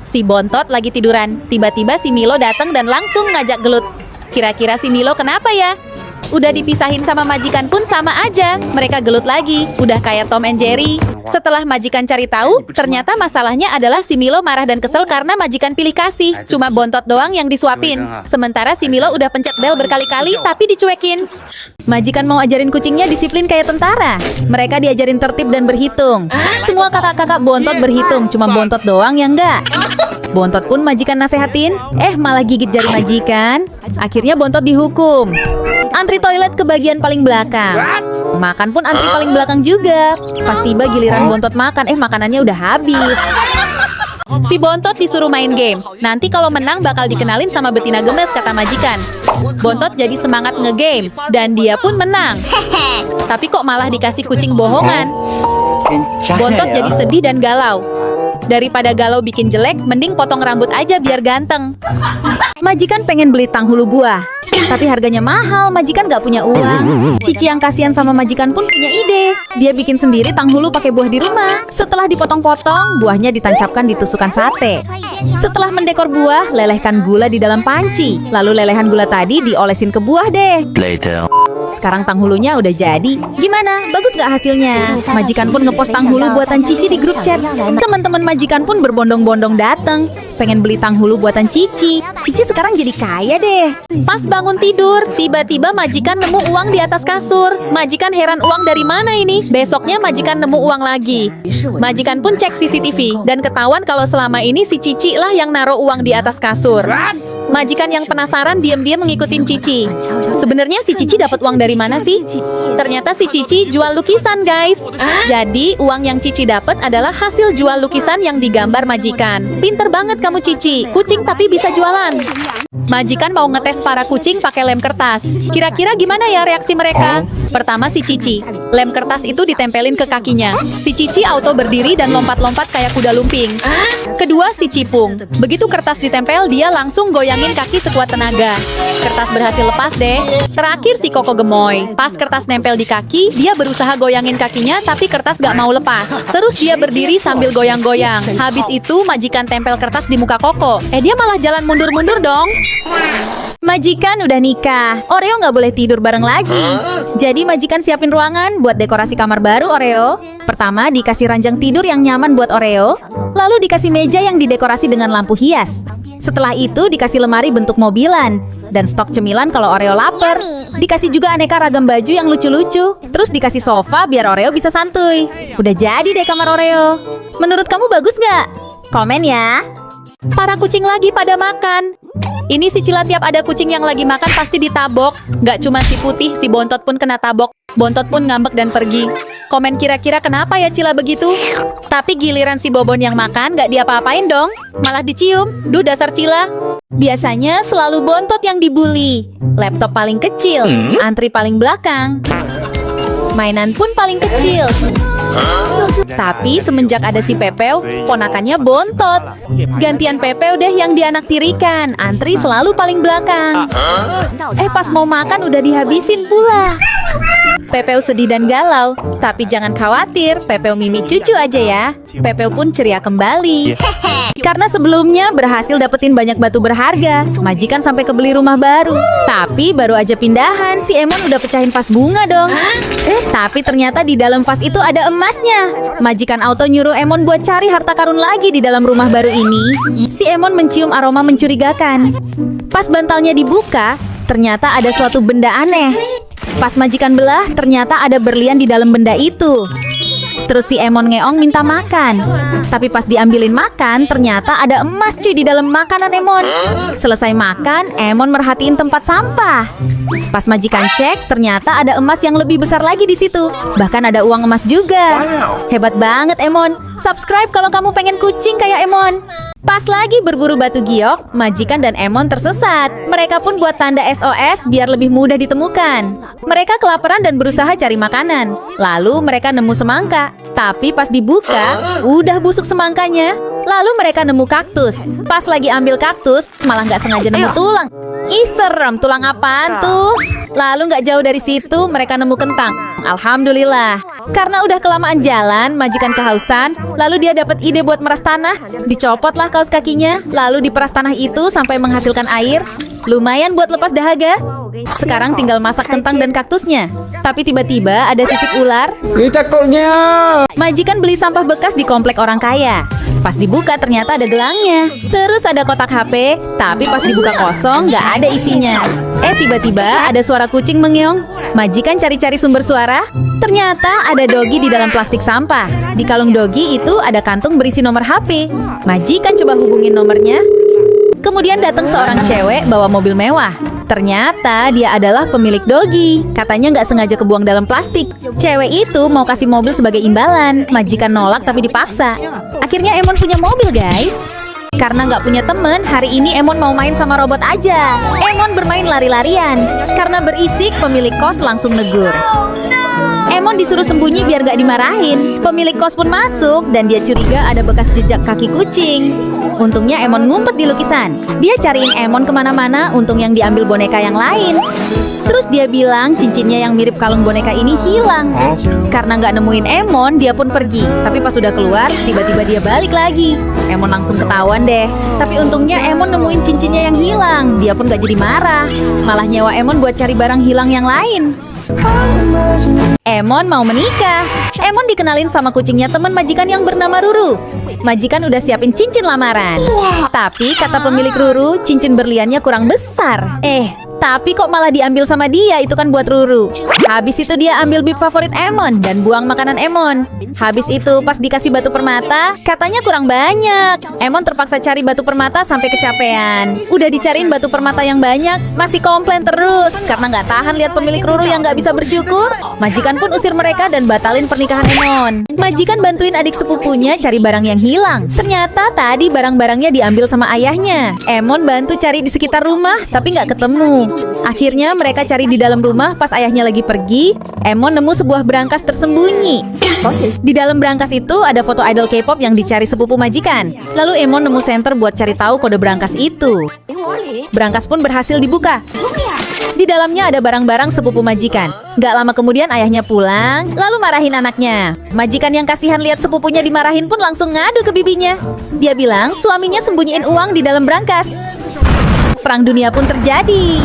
Si Bontot lagi tiduran. Tiba-tiba si Milo datang dan langsung ngajak gelut. Kira-kira si Milo kenapa ya? Udah dipisahin sama majikan pun sama aja. Mereka gelut lagi. Udah kayak Tom and Jerry. Setelah majikan cari tahu, ternyata masalahnya adalah si Milo marah dan kesel karena majikan pilih kasih. Cuma Bontot doang yang disuapin. Sementara si Milo udah pencet bel berkali-kali tapi dicuekin. Majikan mau ajarin kucingnya disiplin kayak tentara. Mereka diajarin tertib dan berhitung. Semua kakak-kakak Bontot berhitung, cuma Bontot doang yang enggak. Bontot pun majikan nasehatin, malah gigit jari majikan. Akhirnya Bontot dihukum. Antri toilet ke bagian paling belakang. Makan pun antri paling belakang juga. Pas tiba giliran Bontot makan, makanannya udah habis. Si Bontot disuruh main game. Nanti kalau menang bakal dikenalin sama betina gemes, kata majikan. Bontot jadi semangat ngegame dan dia pun menang. Tapi kok malah dikasih kucing bohongan. Bontot jadi sedih dan galau. Daripada galau bikin jelek, mending potong rambut aja biar ganteng. Majikan pengen beli tanghulu buah, tapi harganya mahal, majikan gak punya uang. Cici yang kasihan sama majikan pun punya ide. Dia bikin sendiri tanghulu pakai buah di rumah. Setelah dipotong-potong, buahnya ditancapkan di tusukan sate. Setelah mendekor buah, lelehkan gula di dalam panci. Lalu lelehan gula tadi diolesin ke buah deh. Sekarang tanghulunya udah jadi. Gimana? Bagus gak hasilnya? Majikan pun ngepost tanghulu buatan Cici di grup chat. Teman-teman majikan pun berbondong-bondong datang. Pengen beli tanghulu buatan Cici. Cici sekarang jadi kaya deh. Pas bangun tidur, tiba-tiba majikan nemu uang di atas kasur. Majikan heran, uang dari mana ini? Besoknya majikan nemu uang lagi. Majikan pun cek CCTV dan ketahuan kalau selama ini si Cici lah yang naruh uang di atas kasur. Majikan yang penasaran diam-diam ngikutin Cici. Sebenarnya si Cici dapat uang dari mana sih? Ternyata si Cici jual lukisan, guys. Jadi uang yang Cici dapat adalah hasil jual lukisan yang digambar majikan. Pinter banget kamu Cici, kucing tapi bisa jualan. Majikan mau ngetes para kucing pakai lem kertas. Kira-kira gimana ya reaksi mereka? Pertama si Cici. Lem kertas itu ditempelin ke kakinya. Si Cici auto berdiri dan lompat-lompat kayak kuda lumping. Kedua si Cipung. Begitu kertas ditempel, dia langsung goyangin kaki sekuat tenaga. Kertas berhasil lepas deh. Terakhir si Koko Gemoy. Pas kertas nempel di kaki, dia berusaha goyangin kakinya tapi kertas gak mau lepas. Terus dia berdiri sambil goyang-goyang. Habis itu majikan tempel kertas di muka Koko. Dia malah jalan mundur-mundur dong. Majikan udah nikah. Oreo nggak boleh tidur bareng lagi. Jadi majikan siapin ruangan buat dekorasi kamar baru Oreo. Pertama dikasih ranjang tidur yang nyaman buat Oreo. Lalu dikasih meja yang didekorasi dengan lampu hias. Setelah itu dikasih lemari bentuk mobilan. Dan stok cemilan kalau Oreo lapar. Dikasih juga aneka ragam baju yang lucu-lucu. Terus dikasih sofa biar Oreo bisa santuy. Udah jadi deh kamar Oreo. Menurut kamu bagus nggak? Komen ya. Para kucing lagi pada makan. Ini si Cila tiap ada kucing yang lagi makan pasti ditabok. Gak cuma si Putih, si Bontot pun kena tabok. Bontot pun ngambek dan pergi. Komen kira-kira kenapa ya Cila begitu? Tapi giliran si Bobon yang makan gak diapa-apain dong. Malah dicium. Duh dasar Cila. Biasanya selalu Bontot yang dibully. Laptop paling kecil, antri paling belakang. Mainan pun paling kecil. Tapi semenjak ada si Pepeo, ponakannya Bontot. Gantian Pepeo deh yang dianaktirikan. Antri selalu paling belakang. Pas mau makan udah dihabisin pula. Pepeo sedih dan galau. Tapi jangan khawatir, Pepeo Mimi cucu aja ya. Pepeo pun ceria kembali. Karena sebelumnya berhasil dapetin banyak batu berharga. Majikan sampai kebeli rumah baru. Tapi baru aja pindahan, si Emon udah pecahin vas bunga dong. Tapi ternyata di dalam vas itu ada emasnya. Majikan auto nyuruh Emon buat cari harta karun lagi di dalam rumah baru ini. Si Emon mencium aroma mencurigakan. Pas bantalnya dibuka, ternyata ada suatu benda aneh. Pas majikan belah, ternyata ada berlian di dalam benda itu. Terus si Emon ngeong minta makan. Tapi pas diambilin makan, ternyata ada emas cuy di dalam makanan Emon. Selesai makan, Emon merhatiin tempat sampah. Pas majikan cek, ternyata ada emas yang lebih besar lagi di situ. Bahkan ada uang emas juga. Hebat banget Emon. Subscribe kalau kamu pengen kucing kayak Emon. Pas lagi berburu batu giok, majikan dan Emon tersesat. Mereka pun buat tanda SOS biar lebih mudah ditemukan. Mereka kelaparan dan berusaha cari makanan. Lalu mereka nemu semangka. Tapi pas dibuka, udah busuk semangkanya. Lalu mereka nemu kaktus. Pas lagi ambil kaktus, malah nggak sengaja nemu tulang. Ih serem, tulang apaan tuh? Lalu nggak jauh dari situ, mereka nemu kentang. Alhamdulillah. Karena udah kelamaan jalan, majikan kehausan, lalu dia dapat ide buat meras tanah. Dicopotlah kaos kakinya, lalu diperas tanah itu sampai menghasilkan air. Lumayan buat lepas dahaga. Sekarang tinggal masak kentang dan kaktusnya. Tapi tiba-tiba ada sisik ular. Takutnya. Majikan beli sampah bekas di komplek orang kaya. Pas dibuka ternyata ada gelangnya. Terus ada kotak HP, tapi pas dibuka kosong nggak ada isinya. Tiba-tiba ada suara kucing mengeong. Majikan cari-cari sumber suara. Ternyata ada dogi di dalam plastik sampah. Di kalung dogi itu ada kantung berisi nomor HP. Majikan coba hubungin nomornya. Kemudian datang seorang cewek bawa mobil mewah. Ternyata dia adalah pemilik dogi. Katanya nggak sengaja kebuang dalam plastik. Cewek itu mau kasih mobil sebagai imbalan. Majikan nolak tapi dipaksa. Akhirnya Emon punya mobil, guys. Karena nggak punya temen, hari ini Emon mau main sama robot aja. Emon bermain lari-larian. Karena berisik, pemilik kos langsung negur. Emon disuruh sembunyi biar gak dimarahin. Pemilik kos pun masuk dan dia curiga ada bekas jejak kaki kucing. Untungnya Emon ngumpet di lukisan. Dia cariin Emon kemana-mana, untung yang diambil boneka yang lain. Terus dia bilang cincinnya yang mirip kalung boneka ini hilang. Karena gak nemuin Emon, dia pun pergi. Tapi pas sudah keluar, tiba-tiba dia balik lagi. Emon langsung ketahuan deh. Tapi untungnya Emon nemuin cincinnya yang hilang. Dia pun gak jadi marah. Malah nyewa Emon buat cari barang hilang yang lain. Emon mau menikah. Emon dikenalin sama kucingnya teman majikan yang bernama Ruru. Majikan udah siapin cincin lamaran. Tapi kata pemilik Ruru, cincin berliannya kurang besar. Tapi kok malah diambil sama dia, itu kan buat Ruru. Habis itu dia ambil bib favorit Emon dan buang makanan Emon. Habis itu pas dikasih batu permata, katanya kurang banyak. Emon terpaksa cari batu permata sampai kecapean. Udah dicariin batu permata yang banyak, masih komplain terus. Karena nggak tahan lihat pemilik Ruru yang nggak bisa bersyukur. Majikan pun usir mereka dan batalin pernikahan Emon. Majikan bantuin adik sepupunya cari barang yang hilang. Ternyata tadi barang-barangnya diambil sama ayahnya. Emon bantu cari di sekitar rumah, tapi nggak ketemu. Akhirnya mereka cari di dalam rumah pas ayahnya lagi pergi. Emon nemu sebuah brankas tersembunyi. Di dalam brankas itu ada foto idol K-pop yang dicari sepupu majikan. Lalu Emon nemu senter buat cari tahu kode brankas itu. Brankas pun berhasil dibuka. Di dalamnya ada barang-barang sepupu majikan. Gak lama kemudian ayahnya pulang, lalu marahin anaknya. Majikan yang kasihan lihat sepupunya dimarahin pun langsung ngadu ke bibinya. Dia bilang suaminya sembunyiin uang di dalam brankas. Perang dunia pun terjadi.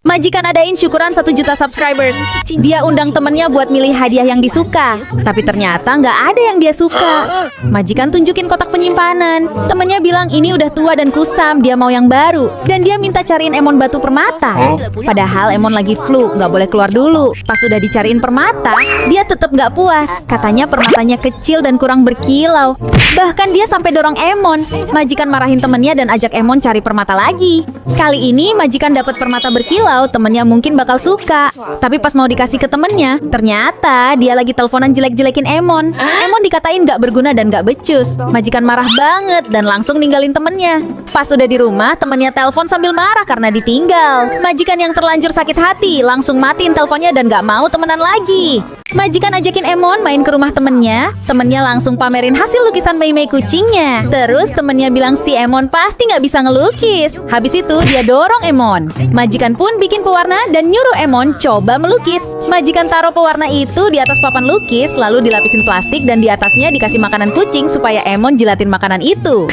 Majikan adain syukuran 1 juta subscribers. Dia undang temennya buat milih hadiah yang disuka. Tapi ternyata nggak ada yang dia suka. Majikan tunjukin kotak penyimpanan. Temennya bilang ini udah tua dan kusam, dia mau yang baru. Dan dia minta cariin Emon batu permata. Padahal Emon lagi flu, nggak boleh keluar dulu. Pas udah dicariin permata, dia tetap nggak puas. Katanya permatanya kecil dan kurang berkilau. Bahkan dia sampai dorong Emon. Majikan marahin temennya dan ajak Emon cari permata lagi. Kali ini majikan dapat permata berkilau. Temennya mungkin bakal suka. Tapi pas mau dikasih ke temennya, ternyata dia lagi teleponan jelek-jelekin Emon. Emon dikatain gak berguna dan gak becus. Majikan marah banget dan langsung ninggalin temennya. Pas udah di rumah, temennya telepon sambil marah karena ditinggal. Majikan yang terlanjur sakit hati langsung matiin teleponnya dan gak mau temenan lagi. Majikan ajakin Emon main ke rumah temennya. Temennya langsung pamerin hasil lukisan Mei Mei kucingnya. Terus temennya bilang si Emon pasti gak bisa ngelukis. Habis itu dia dorong Emon. Majikan pun bikin pewarna dan nyuruh Emon coba melukis. Majikan taruh pewarna itu di atas papan lukis, lalu dilapisin plastik dan di atasnya dikasih makanan kucing supaya Emon jilatin makanan itu.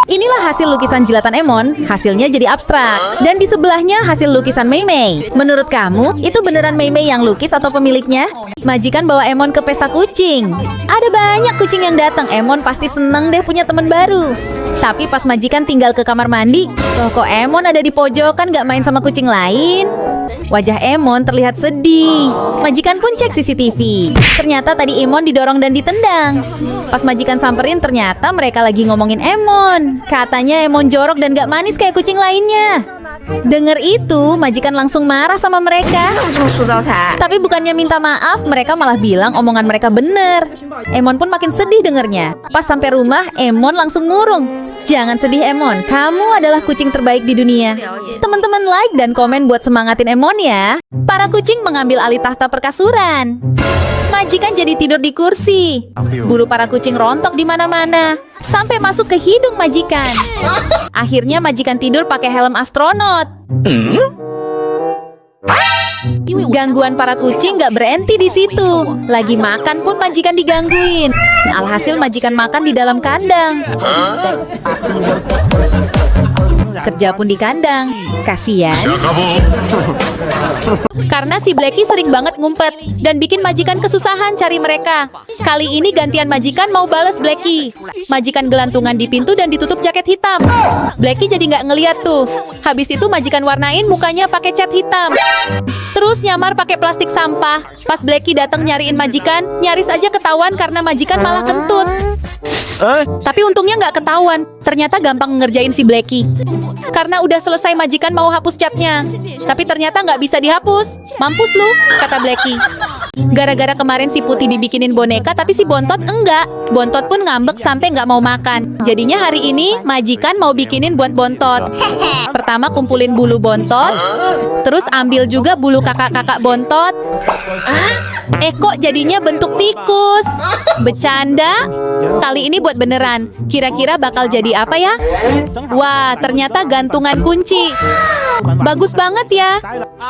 Inilah hasil lukisan jilatan Emon. Hasilnya jadi abstrak. Dan di sebelahnya hasil lukisan Mei Mei. Menurut kamu, itu beneran Mei Mei yang lukis atau pemiliknya? Majikan bawa Emon ke pesta kucing. Ada banyak kucing yang datang. Emon pasti seneng deh punya teman baru. Tapi pas majikan tinggal ke kamar mandi, loh kok Emon ada di pojokan gak main sama kucing lain? Wajah Emon terlihat sedih. Majikan pun cek CCTV. Ternyata tadi Emon didorong dan ditendang. Pas majikan samperin ternyata mereka lagi ngomongin Emon. Katanya Emon jorok dan gak manis kayak kucing lainnya. Dengar itu, majikan langsung marah sama mereka. Tapi bukannya minta maaf, mereka malah bilang omongan mereka bener. Emon pun makin sedih dengernya. Pas sampai rumah, Emon langsung ngurung. Jangan sedih Emon, kamu adalah kucing terbaik di dunia. Teman-teman like dan komen buat semangatin Emon ya. Para kucing mengambil alih tahta perkasuran. Majikan jadi tidur di kursi. Bulu para kucing rontok di mana-mana sampai masuk ke hidung majikan. Akhirnya majikan tidur pakai helm astronot. Gangguan para kucing nggak berhenti di situ. Lagi makan pun majikan digangguin. Alhasil majikan makan di dalam kandang. Kerja pun di kandang. Kasian. Karena si Blacky sering banget ngumpet dan bikin majikan kesusahan cari mereka. Kali ini gantian majikan mau balas Blacky. Majikan gelantungan di pintu dan ditutup jaket hitam. Blacky jadi nggak ngeliat tuh. Habis itu majikan warnain mukanya pakai cat hitam. Terus nyamar pakai plastik sampah. Pas Blacky datang nyariin majikan, nyaris aja ketahuan karena majikan malah kentut. Tapi untungnya nggak ketahuan. Ternyata gampang ngerjain si Blacky. Karena udah selesai majikan mau hapus catnya. Tapi ternyata nggak bisa dihapus. Mampus lu, kata Blacky. Gara-gara kemarin si Putih dibikinin boneka tapi si Bontot enggak. Bontot pun ngambek sampai nggak mau makan. Jadinya hari ini majikan mau bikinin buat Bontot. Pertama kumpulin bulu Bontot. Terus ambil juga bulu kakak-kakak Bontot. Kok jadinya bentuk tikus? Bercanda? Kali ini buat beneran. Kira-kira bakal jadi apa ya? Wah, ternyata gantungan kunci. Bagus banget ya.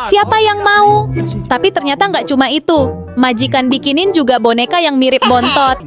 Siapa yang mau? Tapi ternyata nggak cuma itu. Majikan bikinin juga boneka yang mirip Bontot.